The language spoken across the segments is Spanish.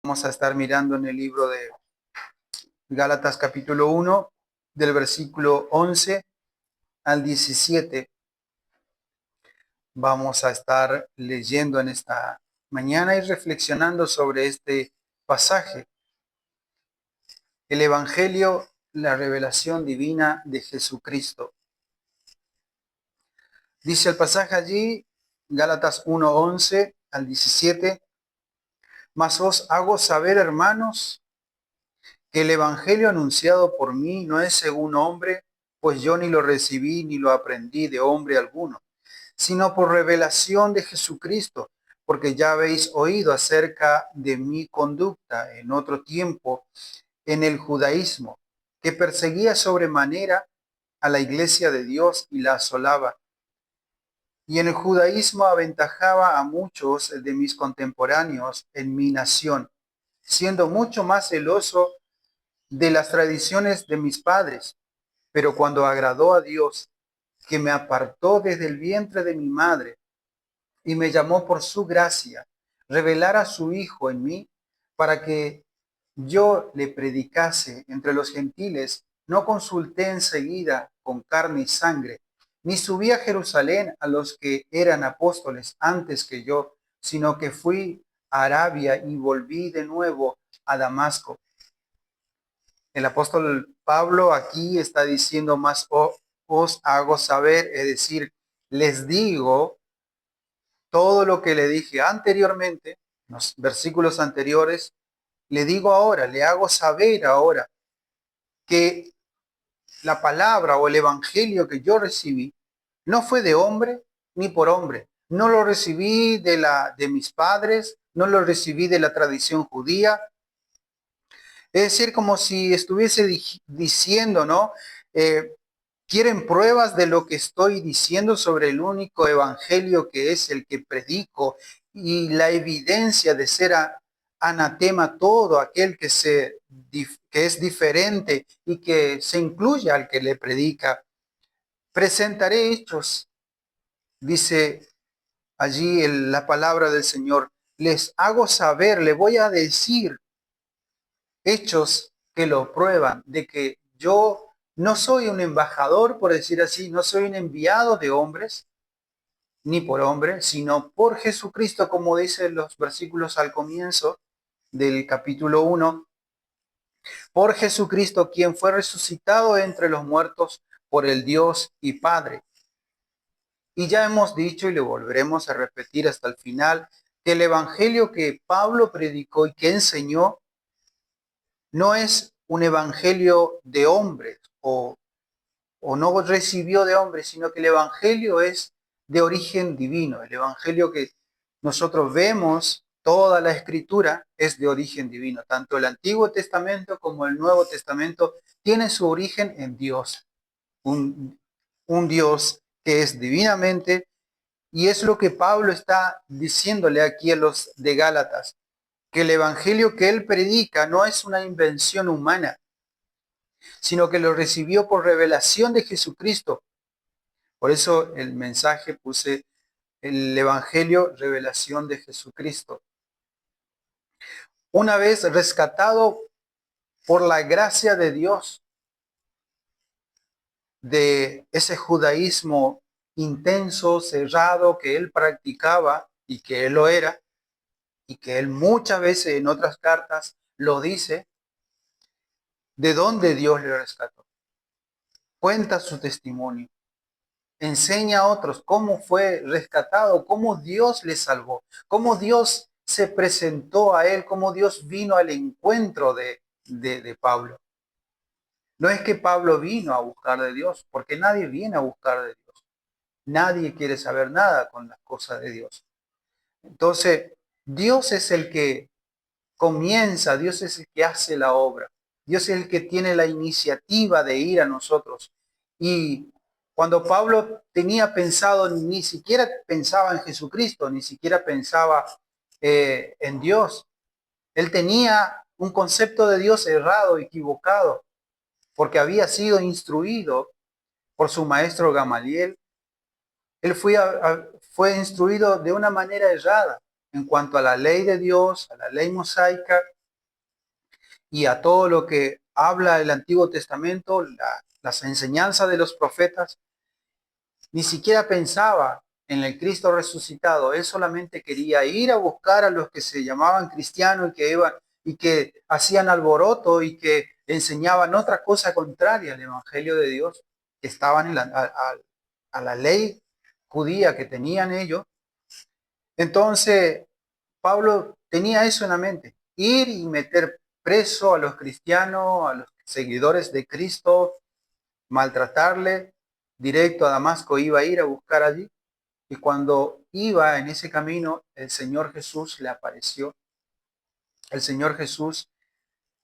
Vamos a estar mirando en el libro de Gálatas capítulo 1, del versículo 11 al 17. Vamos a estar leyendo en esta mañana y reflexionando sobre este pasaje. El Evangelio, la revelación divina de Jesucristo. Dice el pasaje allí, Gálatas 1, 11 al 17. Mas os hago saber, hermanos, que el Evangelio anunciado por mí no es según hombre, pues yo ni lo recibí ni lo aprendí de hombre alguno, sino por revelación de Jesucristo, porque ya habéis oído acerca de mi conducta en otro tiempo en el judaísmo, que perseguía sobremanera a la iglesia de Dios y la asolaba. Y en el judaísmo aventajaba a muchos de mis contemporáneos en mi nación, siendo mucho más celoso de las tradiciones de mis padres. Pero cuando agradó a Dios, que me apartó desde el vientre de mi madre y me llamó por su gracia, revelar a su Hijo en mí, para que yo le predicase entre los gentiles, no consulté enseguida con carne y sangre, ni subí a Jerusalén a los que eran apóstoles antes que yo, sino que fui a Arabia y volví de nuevo a Damasco. El apóstol Pablo aquí está diciendo más os hago saber, es decir, les digo todo lo que le dije anteriormente, en los versículos anteriores, le digo ahora, le hago saber ahora que la palabra o el evangelio que yo recibí no fue de hombre ni por hombre. No lo recibí de mis padres, no lo recibí de la tradición judía. Es decir, como si estuviese diciendo, ¿no? ¿Quieren pruebas de lo que estoy diciendo sobre el único evangelio que es el que predico y la evidencia de ser anatema todo aquel que es diferente y que se incluye al que le predica? Presentaré hechos, dice allí la palabra del Señor. Les hago saber, le voy a decir hechos que lo prueban de que yo no soy un embajador, por decir así, no soy un enviado de hombres, ni por hombre, sino por Jesucristo, como dicen los versículos al comienzo del capítulo 1, por Jesucristo, quien fue resucitado entre los muertos por el Dios y Padre. Y ya hemos dicho y lo volveremos a repetir hasta el final, que el evangelio que Pablo predicó y que enseñó no es un evangelio de hombres o no recibió de hombres, sino que el evangelio es de origen divino. El evangelio que nosotros vemos, toda la escritura es de origen divino. Tanto el Antiguo Testamento como el Nuevo Testamento tienen su origen en Dios. Un Dios que es divinamente, y es lo que Pablo está diciéndole aquí a los de Gálatas, que el evangelio que él predica no es una invención humana, sino que lo recibió por revelación de Jesucristo. Por eso el mensaje puse el evangelio, revelación de Jesucristo. Una vez rescatado por la gracia de Dios de ese judaísmo intenso, cerrado que él practicaba y que él lo era, y que él muchas veces en otras cartas lo dice, de dónde Dios le rescató. Cuenta su testimonio. Enseña a otros cómo fue rescatado, cómo Dios le salvó, cómo Dios se presentó a él, cómo Dios vino al encuentro de Pablo. No es que Pablo vino a buscar de Dios, porque nadie viene a buscar de Dios. Nadie quiere saber nada con las cosas de Dios. Entonces, Dios es el que comienza, Dios es el que hace la obra. Dios es el que tiene la iniciativa de ir a nosotros. Y cuando Pablo tenía pensado, ni siquiera pensaba en Jesucristo, ni siquiera pensaba en Dios. Él tenía un concepto de Dios errado, equivocado, porque había sido instruido por su maestro Gamaliel. Él fue instruido de una manera errada en cuanto a la ley de Dios, a la ley mosaica, y a todo lo que habla el Antiguo Testamento, las enseñanzas de los profetas, ni siquiera pensaba en el Cristo resucitado. Él solamente quería ir a buscar a los que se llamaban cristianos y que iban y que hacían alboroto y que enseñaban otra cosa contraria al Evangelio de Dios, que estaban a la ley judía que tenían ellos. Entonces, Pablo tenía eso en la mente, ir y meter preso a los cristianos, a los seguidores de Cristo, maltratarle. Directo a Damasco iba a ir a buscar allí. Y cuando iba en ese camino, el Señor Jesús le apareció. El Señor Jesús,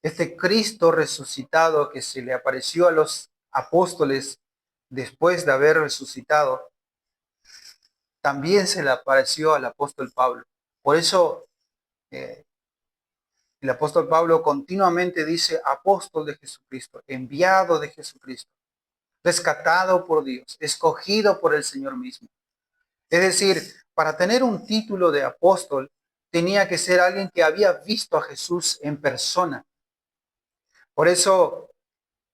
este Cristo resucitado que se le apareció a los apóstoles después de haber resucitado, también se le apareció al apóstol Pablo. Por eso eh, el apóstol Pablo continuamente dice apóstol de Jesucristo, enviado de Jesucristo, rescatado por Dios, escogido por el Señor mismo. Es decir, para tener un título de apóstol, tenía que ser alguien que había visto a Jesús en persona. Por eso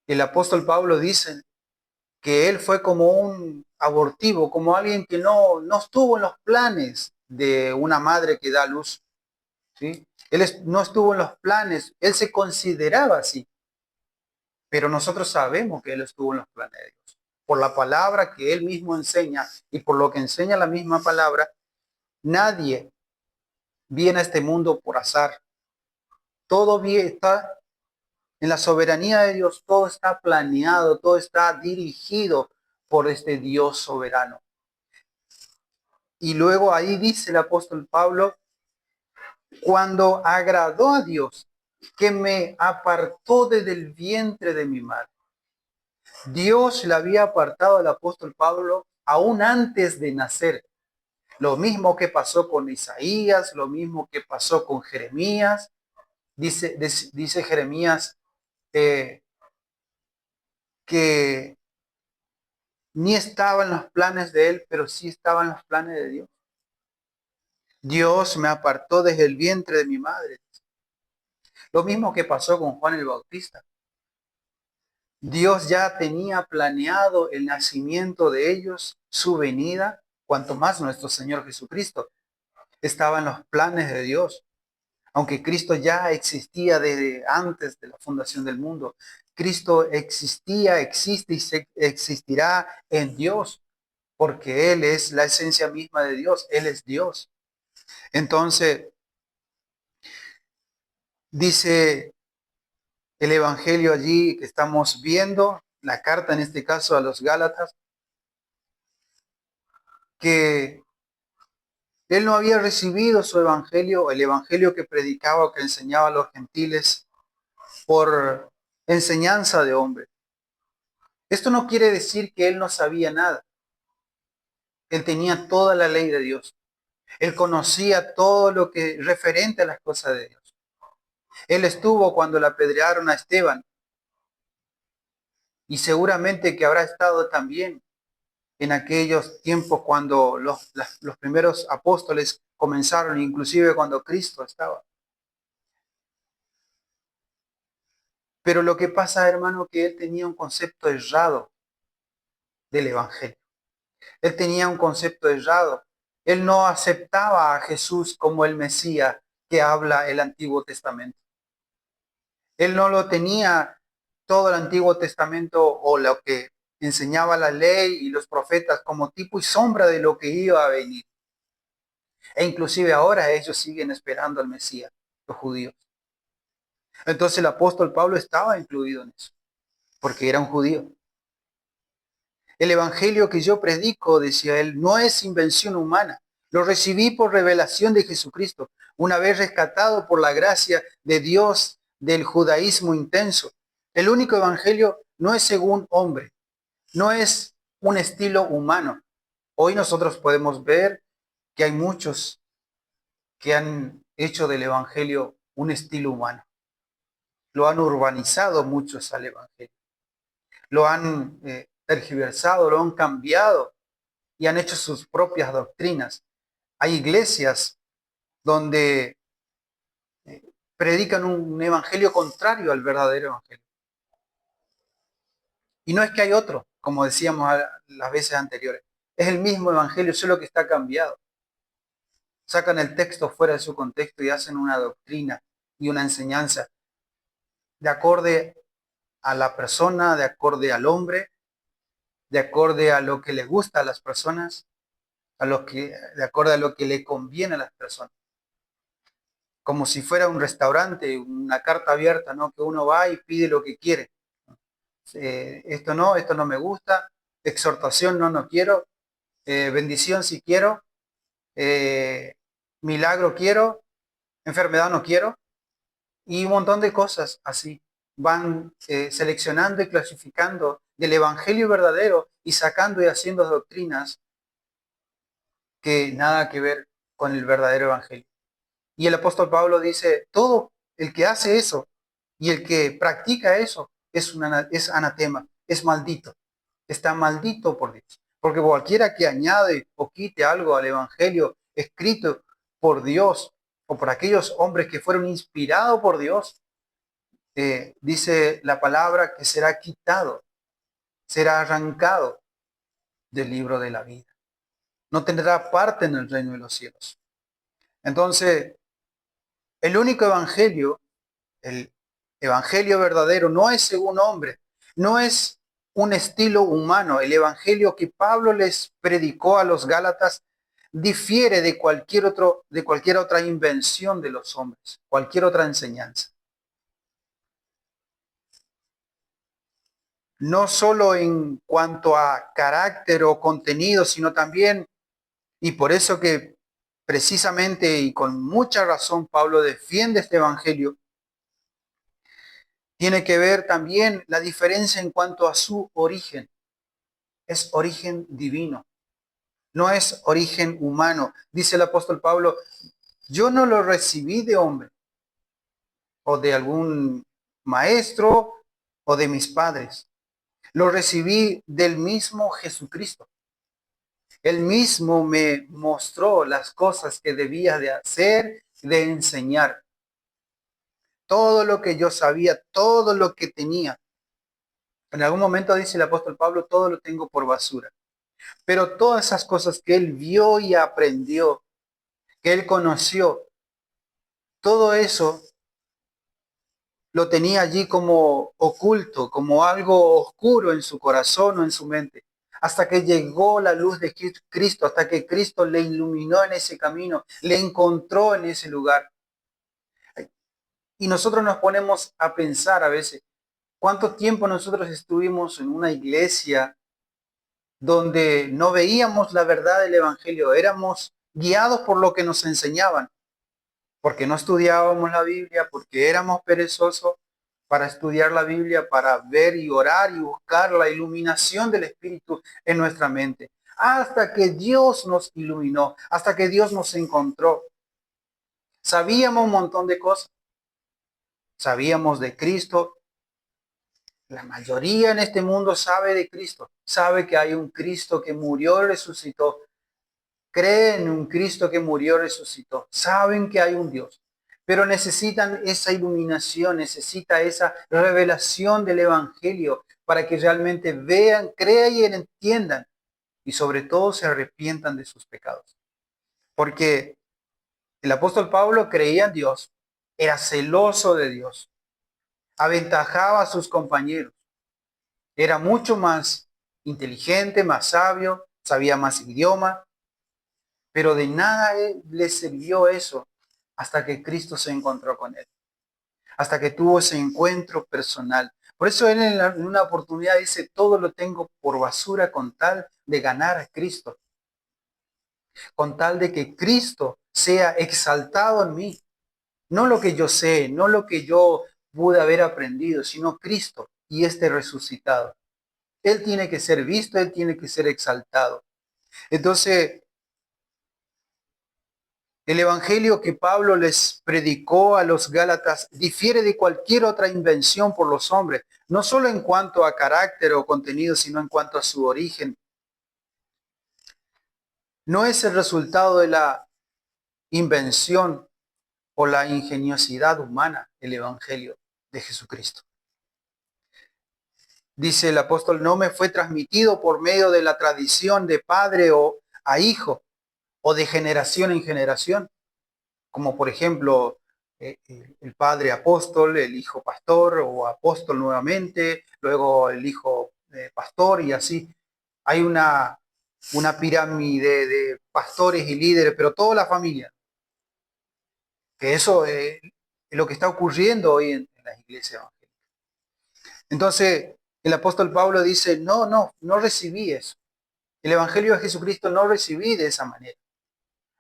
el apóstol Pablo dice que él fue como un abortivo, como alguien que no estuvo en los planes de una madre que da luz. ¿Sí? No estuvo en los planes, él se consideraba así, pero nosotros sabemos que él estuvo en los planes de Dios. Por la palabra que él mismo enseña y por lo que enseña la misma palabra, nadie viene a este mundo por azar. Todo está en la soberanía de Dios, todo está planeado, todo está dirigido por este Dios soberano. Y luego ahí dice el apóstol Pablo, cuando agradó a Dios, que me apartó desde el vientre de mi madre. Dios le había apartado al apóstol Pablo aún antes de nacer. Lo mismo que pasó con Isaías, lo mismo que pasó con Jeremías. Dice Jeremías que ni estaba en los planes de él, pero sí estaba en los planes de Dios. Dios me apartó desde el vientre de mi madre. Lo mismo que pasó con Juan el Bautista. Dios ya tenía planeado el nacimiento de ellos, su venida, cuanto más nuestro Señor Jesucristo. Estaba en los planes de Dios. Aunque Cristo ya existía desde antes de la fundación del mundo. Cristo existía, existe y existirá en Dios, porque Él es la esencia misma de Dios. Él es Dios. Entonces, dice el Evangelio allí que estamos viendo, la carta en este caso a los Gálatas, que él no había recibido su Evangelio, el Evangelio que predicaba o que enseñaba a los gentiles por enseñanza de hombre. Esto no quiere decir que él no sabía nada. Él tenía toda la ley de Dios. Él conocía todo lo que referente a las cosas de Dios. Él estuvo cuando le apedrearon a Esteban y seguramente que habrá estado también en aquellos tiempos cuando los primeros apóstoles comenzaron, inclusive cuando Cristo estaba. Pero lo que pasa, hermano, que él tenía un concepto errado del Evangelio. Él tenía un concepto errado. Él no aceptaba a Jesús como el Mesías que habla el Antiguo Testamento. Él no lo tenía todo el Antiguo Testamento o lo que enseñaba la ley y los profetas como tipo y sombra de lo que iba a venir. E inclusive ahora ellos siguen esperando al Mesías, los judíos. Entonces el apóstol Pablo estaba incluido en eso, porque era un judío. El evangelio que yo predico, decía él, no es invención humana. Lo recibí por revelación de Jesucristo, una vez rescatado por la gracia de Dios del judaísmo intenso. El único evangelio no es según hombre, no es un estilo humano. Hoy nosotros podemos ver que hay muchos que han hecho del evangelio un estilo humano. Lo han urbanizado muchos al evangelio. Lo han tergiversado, lo han cambiado y han hecho sus propias doctrinas. Hay iglesias donde predican un evangelio contrario al verdadero evangelio. Y no es que hay otro, como decíamos las veces anteriores. Es el mismo evangelio, solo que está cambiado. Sacan el texto fuera de su contexto y hacen una doctrina y una enseñanza de acorde a la persona, de acorde al hombre, de acorde a lo que le gusta a las personas, de acorde a lo que le conviene a las personas. Como si fuera un restaurante, una carta abierta, ¿no? Que uno va y pide lo que quiere. Esto no me gusta, exhortación no quiero, bendición si quiero, eh, milagro quiero, enfermedad no quiero, y un montón de cosas así. Van seleccionando y clasificando del evangelio verdadero y sacando y haciendo doctrinas que nada que ver con el verdadero evangelio. Y el apóstol Pablo dice, todo el que hace eso y el que practica eso es anatema, es maldito, está maldito por Dios. Porque cualquiera que añade o quite algo al evangelio escrito por Dios o por aquellos hombres que fueron inspirados por Dios, dice la palabra que será quitado, será arrancado del libro de la vida. No tendrá parte en el reino de los cielos. Entonces, el único evangelio, el evangelio verdadero, no es según hombre, no es un estilo humano. El evangelio que Pablo les predicó a los Gálatas difiere de cualquier otra invención de los hombres, cualquier otra enseñanza. No solo en cuanto a carácter o contenido, sino también, y por eso que precisamente y con mucha razón Pablo defiende este evangelio, tiene que ver también la diferencia en cuanto a su origen. Es origen divino, no es origen humano. Dice el apóstol Pablo, yo no lo recibí de hombre o de algún maestro o de mis padres. Lo recibí del mismo Jesucristo. Él mismo me mostró las cosas que debía de hacer, de enseñar. Todo lo que yo sabía, todo lo que tenía. En algún momento dice el apóstol Pablo, todo lo tengo por basura. Pero todas esas cosas que él vio y aprendió, que él conoció, todo eso lo tenía allí como oculto, como algo oscuro en su corazón o en su mente. Hasta que llegó la luz de Cristo, hasta que Cristo le iluminó en ese camino, le encontró en ese lugar. Y nosotros nos ponemos a pensar a veces, ¿cuánto tiempo nosotros estuvimos en una iglesia donde no veíamos la verdad del Evangelio? Éramos guiados por lo que nos enseñaban, porque no estudiábamos la Biblia, porque éramos perezosos para estudiar la Biblia, para ver y orar y buscar la iluminación del Espíritu en nuestra mente. Hasta que Dios nos iluminó, hasta que Dios nos encontró. Sabíamos un montón de cosas. Sabíamos de Cristo. La mayoría en este mundo sabe de Cristo. Sabe que hay un Cristo que murió y resucitó. Creen en un Cristo que murió y resucitó. Saben que hay un Dios. Pero necesitan esa iluminación, necesita esa revelación del Evangelio para que realmente vean, crean y entiendan y sobre todo se arrepientan de sus pecados. Porque el apóstol Pablo creía en Dios, era celoso de Dios, aventajaba a sus compañeros, era mucho más inteligente, más sabio, sabía más idioma, pero de nada le sirvió eso hasta que Cristo se encontró con él, hasta que tuvo ese encuentro personal. Por eso él en una oportunidad dice, todo lo tengo por basura con tal de ganar a Cristo, con tal de que Cristo sea exaltado en mí. No lo que yo sé, no lo que yo pude haber aprendido, sino Cristo y este resucitado. Él tiene que ser visto, Él tiene que ser exaltado. Entonces, el evangelio que Pablo les predicó a los Gálatas difiere de cualquier otra invención por los hombres, no solo en cuanto a carácter o contenido, sino en cuanto a su origen. No es el resultado de la invención o la ingeniosidad humana el Evangelio de Jesucristo. Dice el apóstol, no me fue transmitido por medio de la tradición de padre o a hijo, o de generación en generación, como por ejemplo el padre apóstol, el hijo pastor o apóstol nuevamente, luego el hijo pastor y así. Hay una pirámide de pastores y líderes, pero toda la familia. Que eso es lo que está ocurriendo hoy en las iglesias evangélicas. Entonces, el apóstol Pablo dice, no recibí eso. El evangelio de Jesucristo no recibí de esa manera.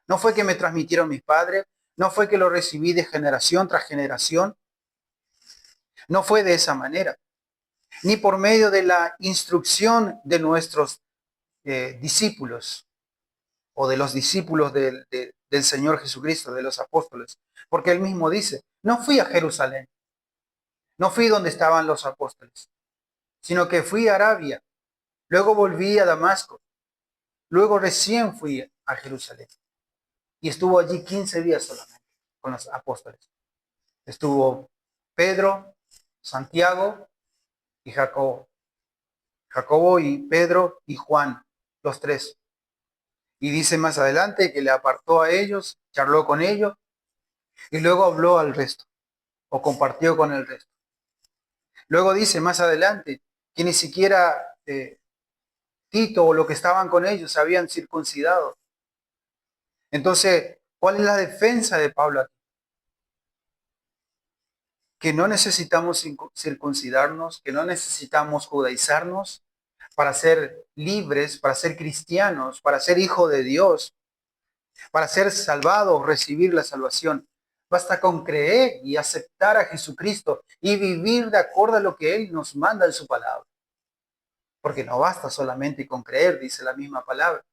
No fue que me transmitieron mis padres, no fue que lo recibí de generación tras generación, no fue de esa manera, ni por medio de la instrucción de nuestros discípulos o de los discípulos del Señor Jesucristo, de los apóstoles, porque él mismo dice, no fui a Jerusalén, no fui donde estaban los apóstoles, sino que fui a Arabia, luego volví a Damasco, luego recién fui a Jerusalén y estuvo allí 15 días solamente con los apóstoles. Estuvo Pedro, Santiago y Jacobo. Jacobo y Pedro y Juan, los tres. Y dice más adelante que le apartó a ellos, charló con ellos y luego habló al resto o compartió con el resto. Luego dice más adelante que ni siquiera Tito o los que estaban con ellos se habían circuncidado. Entonces, ¿cuál es la defensa de Pablo aquí? Que no necesitamos circuncidarnos, que no necesitamos judaizarnos para ser libres, para ser cristianos, para ser hijos de Dios, para ser salvados, recibir la salvación. Basta con creer y aceptar a Jesucristo y vivir de acuerdo a lo que Él nos manda en su palabra. Porque no basta solamente con creer, dice la misma palabra.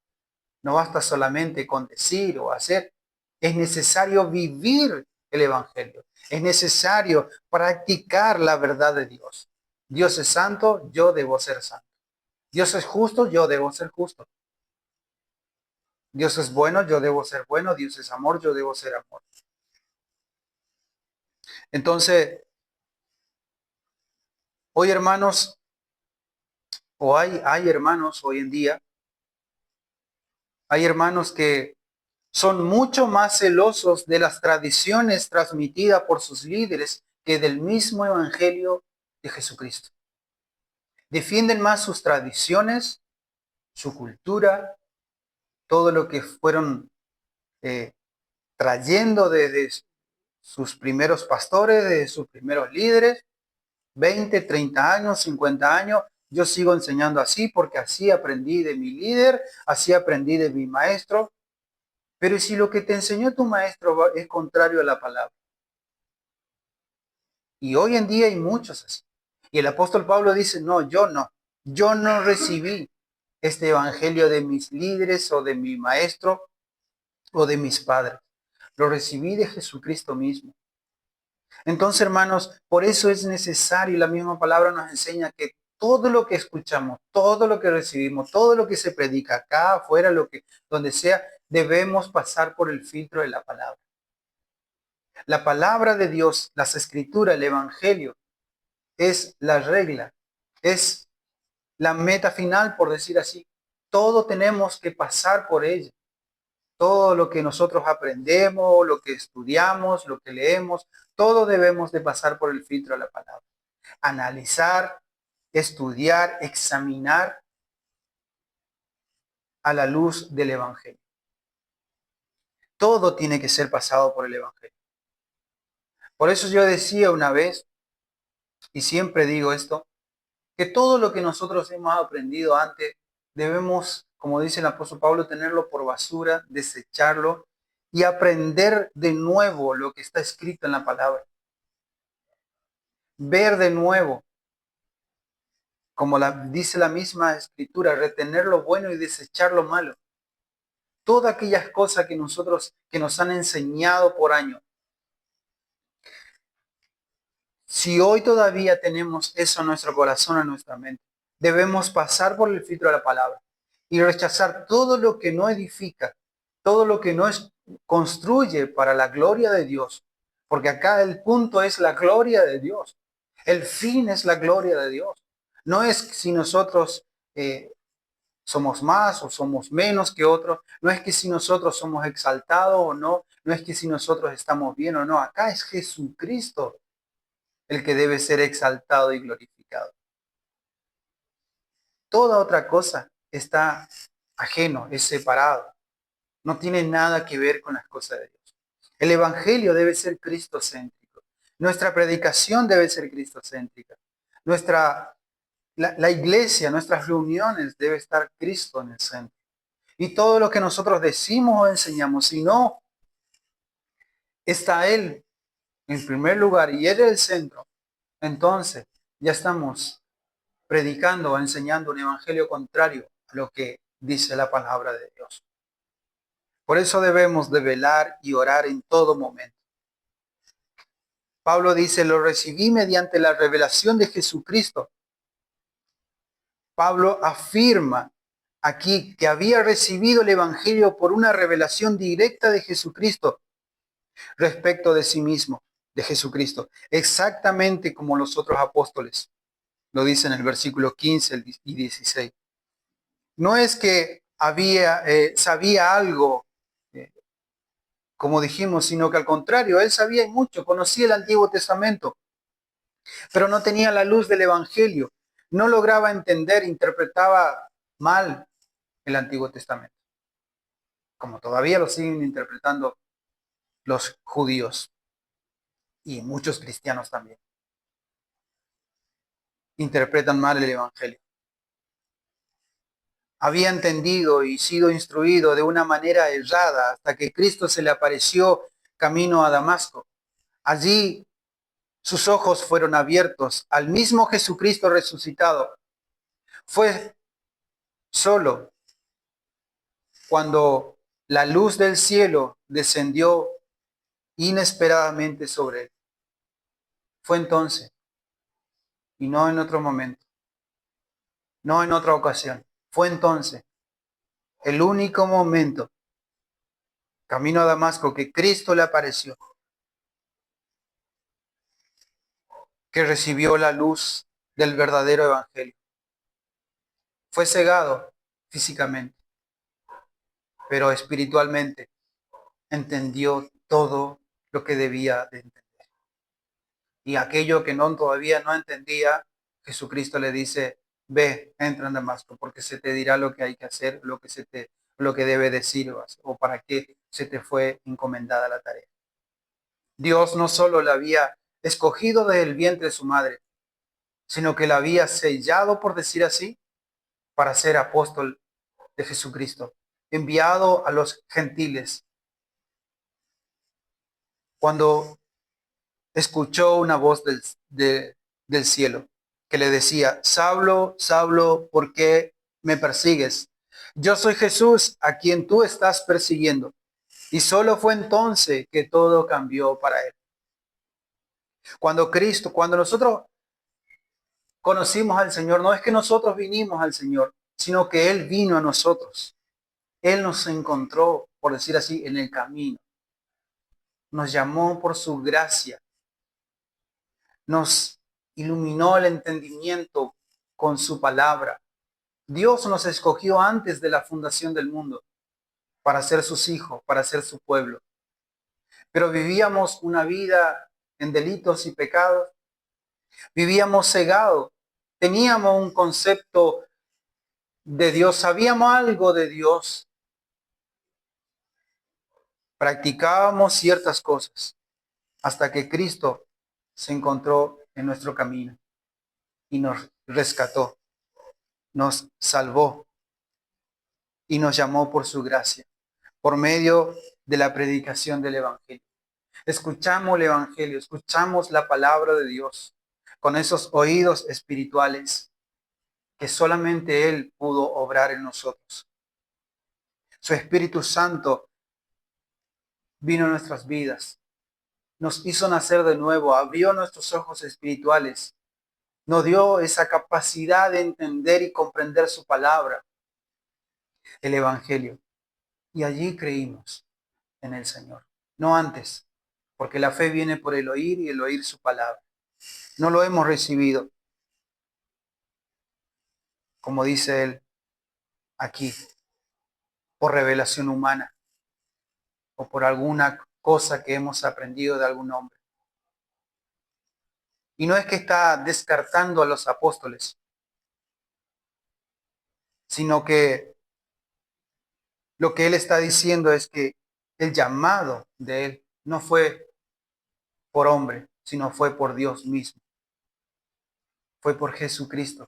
No basta solamente con decir o hacer. Es necesario vivir el Evangelio. Es necesario practicar la verdad de Dios. Dios es santo, yo debo ser santo. Dios es justo, yo debo ser justo. Dios es bueno, yo debo ser bueno. Dios es amor, yo debo ser amor. Entonces, hoy hermanos, o hay hermanos hoy en día, hay hermanos que son mucho más celosos de las tradiciones transmitidas por sus líderes que del mismo Evangelio de Jesucristo. Defienden más sus tradiciones, su cultura, todo lo que fueron trayendo desde sus primeros pastores, de sus primeros líderes, 20, 30 años, 50 años. Yo sigo enseñando así porque así aprendí de mi líder, así aprendí de mi maestro. Pero si lo que te enseñó tu maestro es contrario a la palabra. Y hoy en día hay muchos así. Y el apóstol Pablo dice, yo no recibí este evangelio de mis líderes o de mi maestro o de mis padres. Lo recibí de Jesucristo mismo. Entonces, hermanos, por eso es necesario, la misma palabra nos enseña que todo lo que escuchamos, todo lo que recibimos, todo lo que se predica acá, afuera, donde sea, debemos pasar por el filtro de la palabra. La palabra de Dios, las escrituras, el evangelio, es la regla, es la meta final, por decir así. Todo tenemos que pasar por ella. Todo lo que nosotros aprendemos, lo que estudiamos, lo que leemos, todo debemos de pasar por el filtro de la palabra. Analizar, estudiar, examinar a la luz del evangelio. Todo tiene que ser pasado por el evangelio. Por eso yo decía una vez, y siempre digo esto, que todo lo que nosotros hemos aprendido antes debemos, como dice el apóstol Pablo, tenerlo por basura, desecharlo y aprender de nuevo lo que está escrito en la palabra. Ver de nuevo, como dice la misma escritura, retener lo bueno y desechar lo malo. Todas aquellas cosas que nos han enseñado por años. Si hoy todavía tenemos eso en nuestro corazón, en nuestra mente, debemos pasar por el filtro de la palabra y rechazar todo lo que no edifica, todo lo que no construye para la gloria de Dios, Porque acá el punto es la gloria de Dios. El fin es la gloria de Dios. No es si nosotros somos más o somos menos que otros. No es que si nosotros somos exaltados o no. No es que si nosotros estamos bien o no. Acá es Jesucristo el que debe ser exaltado y glorificado. Toda otra cosa está ajeno, es separado. No tiene nada que ver con las cosas de Dios. El Evangelio debe ser cristocéntrico. Nuestra predicación debe ser cristocéntrica. La iglesia, nuestras reuniones debe estar Cristo en el centro. Y todo lo que nosotros decimos o enseñamos, si no está Él en primer lugar y Él es el centro, entonces ya estamos predicando o enseñando un evangelio contrario a lo que dice la palabra de Dios. Por eso debemos de velar y orar en todo momento. Pablo dice, lo recibí mediante la revelación de Jesucristo. Pablo afirma aquí que había recibido el evangelio por una revelación directa de Jesucristo respecto de sí mismo, de Jesucristo, exactamente como los otros apóstoles. Lo dice en el versículo 15 y 16. No es que sabía algo, eh, como dijimos, sino que al contrario, él sabía mucho, conocía el Antiguo Testamento, pero no tenía la luz del Evangelio, no lograba entender, interpretaba mal el Antiguo Testamento, como todavía lo siguen interpretando los judíos y muchos cristianos también. Interpretan mal el Evangelio. Había entendido y sido instruido de una manera errada hasta que Cristo se le apareció camino a Damasco. Allí sus ojos fueron abiertos al mismo Jesucristo resucitado. Fue solo cuando la luz del cielo descendió inesperadamente sobre él. Fue entonces, y no en otro momento, no en otra ocasión. Fue entonces el único momento, camino a Damasco, que Cristo le apareció, que recibió la luz del verdadero evangelio. Fue cegado físicamente, pero espiritualmente entendió todo lo que debía de entender. Y aquello que todavía no entendía, Jesucristo le dice, ve, entra en Damasco, porque se te dirá lo que hay que hacer, lo que debe decir o para qué se te fue encomendada la tarea. Dios no solo la había escogido del vientre de su madre, sino que la había sellado, por decir así, para ser apóstol de Jesucristo, enviado a los gentiles. Cuando escuchó una voz del cielo que le decía, Saulo, Saulo, ¿por qué me persigues? Yo soy Jesús a quien tú estás persiguiendo. Y solo fue entonces que todo cambió para él. Cuando nosotros conocimos al Señor, no es que nosotros vinimos al Señor, sino que Él vino a nosotros. Él nos encontró, por decir así, en el camino. Nos llamó por su gracia. Nos iluminó el entendimiento con su palabra. Dios nos escogió antes de la fundación del mundo para ser sus hijos, para ser su pueblo. Pero vivíamos una vida en delitos y pecados. Vivíamos cegados. Teníamos un concepto de Dios, sabíamos algo de Dios. Practicábamos ciertas cosas hasta que Cristo se encontró en nuestro camino y nos rescató, nos salvó y nos llamó por su gracia, por medio de la predicación del Evangelio. Escuchamos el Evangelio, escuchamos la palabra de Dios con esos oídos espirituales que solamente Él pudo obrar en nosotros. Su Espíritu Santo vino a nuestras vidas, nos hizo nacer de nuevo, abrió nuestros ojos espirituales, nos dio esa capacidad de entender y comprender su palabra, el Evangelio. Y allí creímos en el Señor, no antes. porque la fe viene por el oír y el oír su palabra. No lo hemos recibido, como dice él aquí, por revelación humana o por alguna cosa que hemos aprendido de algún hombre. Y no es que está descartando a los apóstoles, sino que lo que él está diciendo es que el llamado de él no fue por hombre, sino fue por Dios mismo, fue por Jesucristo.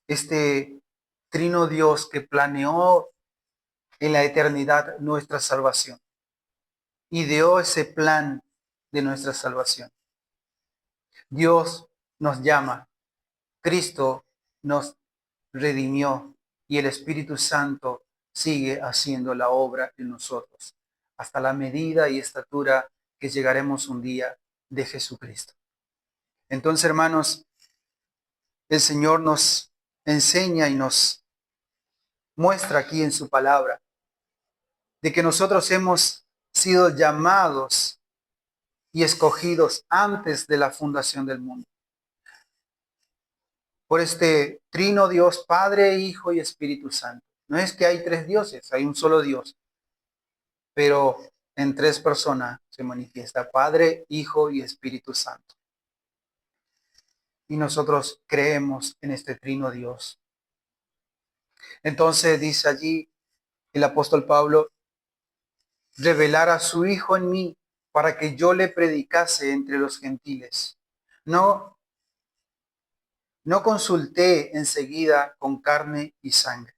Este trino Dios que planeó en la eternidad nuestra salvación, ideó ese plan de nuestra salvación. Dios nos llama, Cristo nos redimió y el Espíritu Santo sigue haciendo la obra en nosotros, hasta la medida y estatura que llegaremos un día de Jesucristo. Entonces, hermanos, el Señor nos enseña y nos muestra aquí en su palabra de que nosotros hemos sido llamados y escogidos antes de la fundación del mundo por este trino Dios, Padre, Hijo y Espíritu Santo. No es que hay tres dioses, hay un solo Dios, pero en tres personas se manifiesta Padre, Hijo y Espíritu Santo. Y nosotros creemos en este trino Dios. Entonces dice allí el apóstol Pablo, revelar a su Hijo en mí para que yo le predicase entre los gentiles. No, no consulté enseguida con carne y sangre,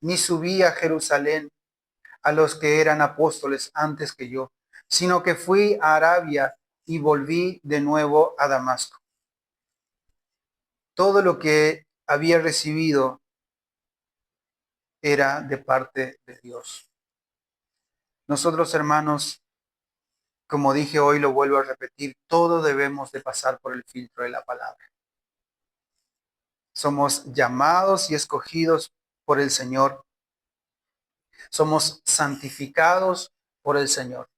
ni subí a Jerusalén a los que eran apóstoles antes que yo, sino que fui a Arabia y volví de nuevo a Damasco. Todo lo que había recibido era de parte de Dios. Nosotros, hermanos, como dije hoy, lo vuelvo a repetir, todo debemos de pasar por el filtro de la palabra. Somos llamados y escogidos por el Señor. Somos santificados por el Señor.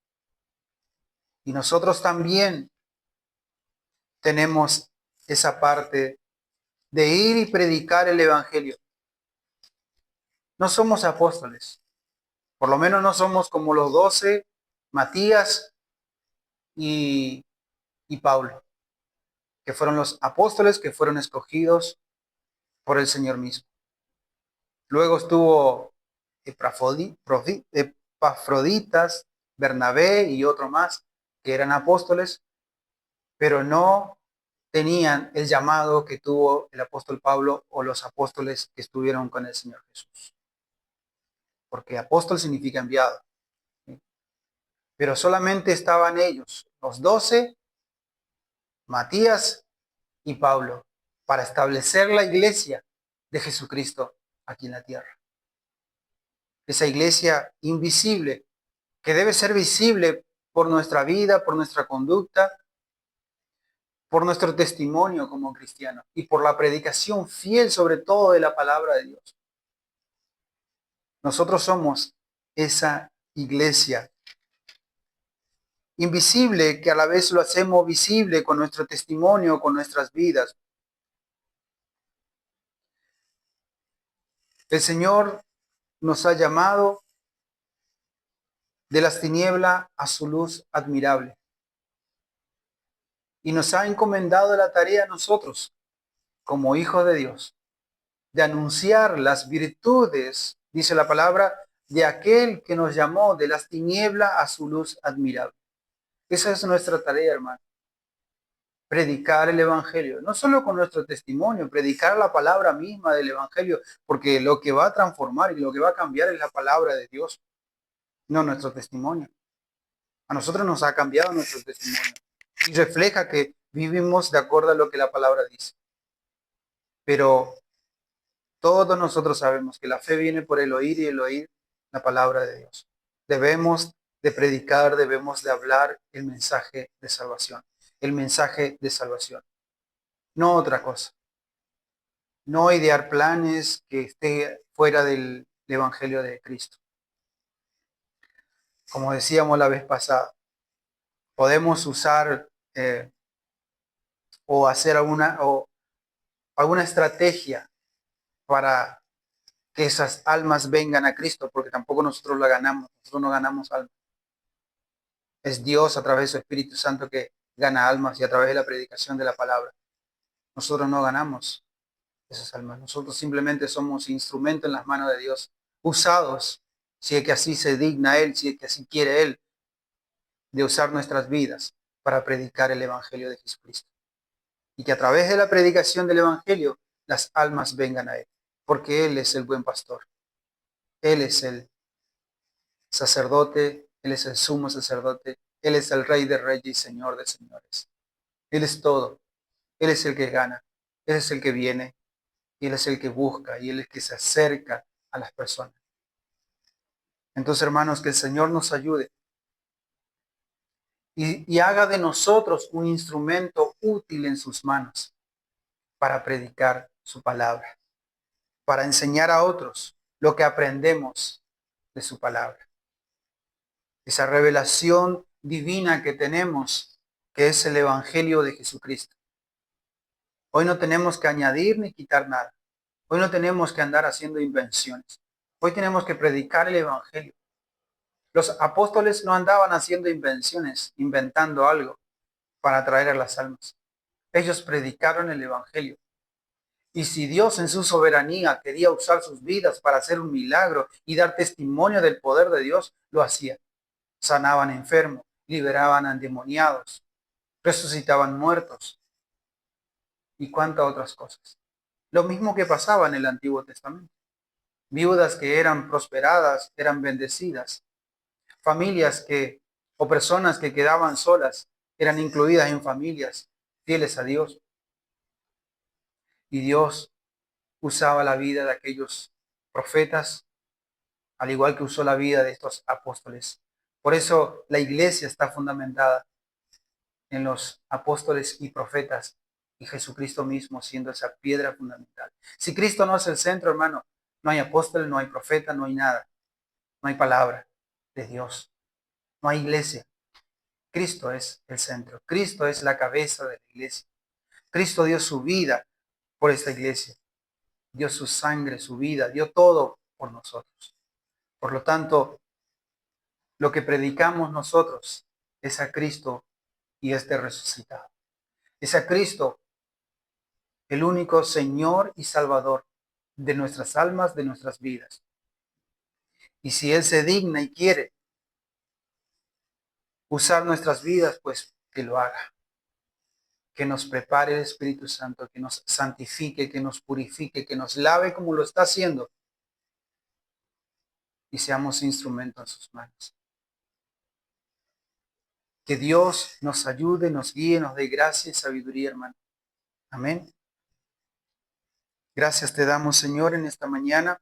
Y nosotros también tenemos esa parte de ir y predicar el Evangelio. No somos apóstoles. Por lo menos no somos como los 12, Matías y Pablo, que fueron los apóstoles que fueron escogidos por el Señor mismo. Luego estuvo Epafroditas, Bernabé y otro más que eran apóstoles, pero no tenían el llamado que tuvo el apóstol Pablo o los apóstoles que estuvieron con el Señor Jesús. Porque apóstol significa enviado. ¿Sí? Pero solamente estaban ellos, los 12, Matías y Pablo, para establecer la iglesia de Jesucristo aquí en la tierra. Esa iglesia invisible, que debe ser visible por nuestra vida, por nuestra conducta, por nuestro testimonio como cristianos y por la predicación fiel sobre todo de la palabra de Dios. Nosotros somos esa iglesia invisible que a la vez lo hacemos visible con nuestro testimonio, con nuestras vidas. El Señor nos ha llamado de las tinieblas a su luz admirable y nos ha encomendado la tarea a nosotros, como hijos de Dios, de anunciar las virtudes, dice la palabra, de aquel que nos llamó de las tinieblas a su luz admirable. Esa es nuestra tarea, hermano. Predicar el Evangelio, no solo con nuestro testimonio, predicar la palabra misma del Evangelio, porque lo que va a transformar y lo que va a cambiar es la palabra de Dios, no nuestro testimonio. A nosotros nos ha cambiado nuestro testimonio y refleja que vivimos de acuerdo a lo que la palabra dice. Pero todos nosotros sabemos que la fe viene por el oír y el oír la palabra de Dios. Debemos de predicar, debemos de hablar el mensaje de salvación. El mensaje de salvación. No otra cosa. No idear planes que esté fuera del Evangelio de Cristo. Como decíamos la vez pasada, podemos usar o hacer alguna estrategia para que esas almas vengan a Cristo, porque tampoco nosotros la ganamos, nosotros no ganamos almas. Es Dios a través de su Espíritu Santo que gana almas y a través de la predicación de la palabra. Nosotros no ganamos esas almas, nosotros simplemente somos instrumentos en las manos de Dios, usados, si es que así se digna Él, si es que así quiere Él, de usar nuestras vidas para predicar el Evangelio de Jesucristo. Y que a través de la predicación del Evangelio las almas vengan a Él, porque Él es el buen pastor. Él es el sacerdote, Él es el sumo sacerdote, Él es el Rey de reyes y Señor de señores. Él es todo, Él es el que gana, Él es el que viene, y Él es el que busca, y Él es el que se acerca a las personas. Entonces, hermanos, que el Señor nos ayude y haga de nosotros un instrumento útil en sus manos para predicar su palabra, para enseñar a otros lo que aprendemos de su palabra. Esa revelación divina que tenemos, que es el Evangelio de Jesucristo. Hoy no tenemos que añadir ni quitar nada. Hoy no tenemos que andar haciendo invenciones. Hoy tenemos que predicar el Evangelio. Los apóstoles no andaban haciendo invenciones, inventando algo para atraer a las almas. Ellos predicaron el Evangelio. Y si Dios en su soberanía quería usar sus vidas para hacer un milagro y dar testimonio del poder de Dios, lo hacía. Sanaban enfermos, liberaban a endemoniados, resucitaban muertos y cuantas otras cosas. Lo mismo que pasaba en el Antiguo Testamento. Viudas que eran prosperadas, eran bendecidas. Familias o personas que quedaban solas, eran incluidas en familias fieles a Dios. Y Dios usaba la vida de aquellos profetas, al igual que usó la vida de estos apóstoles. Por eso la iglesia está fundamentada en los apóstoles y profetas y Jesucristo mismo siendo esa piedra fundamental. Si Cristo no es el centro, hermano, no hay apóstol, no hay profeta, no hay nada. No hay palabra de Dios. No hay iglesia. Cristo es el centro. Cristo es la cabeza de la iglesia. Cristo dio su vida por esta iglesia. Dio su sangre, su vida, dio todo por nosotros. Por lo tanto, lo que predicamos nosotros es a Cristo y este resucitado. Es a Cristo, el único Señor y Salvador de nuestras almas, de nuestras vidas. Y si Él se digna y quiere usar nuestras vidas, pues que lo haga. Que nos prepare el Espíritu Santo, que nos santifique, que nos purifique, que nos lave como lo está haciendo y seamos instrumentos en sus manos. Que Dios nos ayude, nos guíe, nos dé gracia y sabiduría, hermano. Amén. Gracias te damos, Señor, en esta mañana.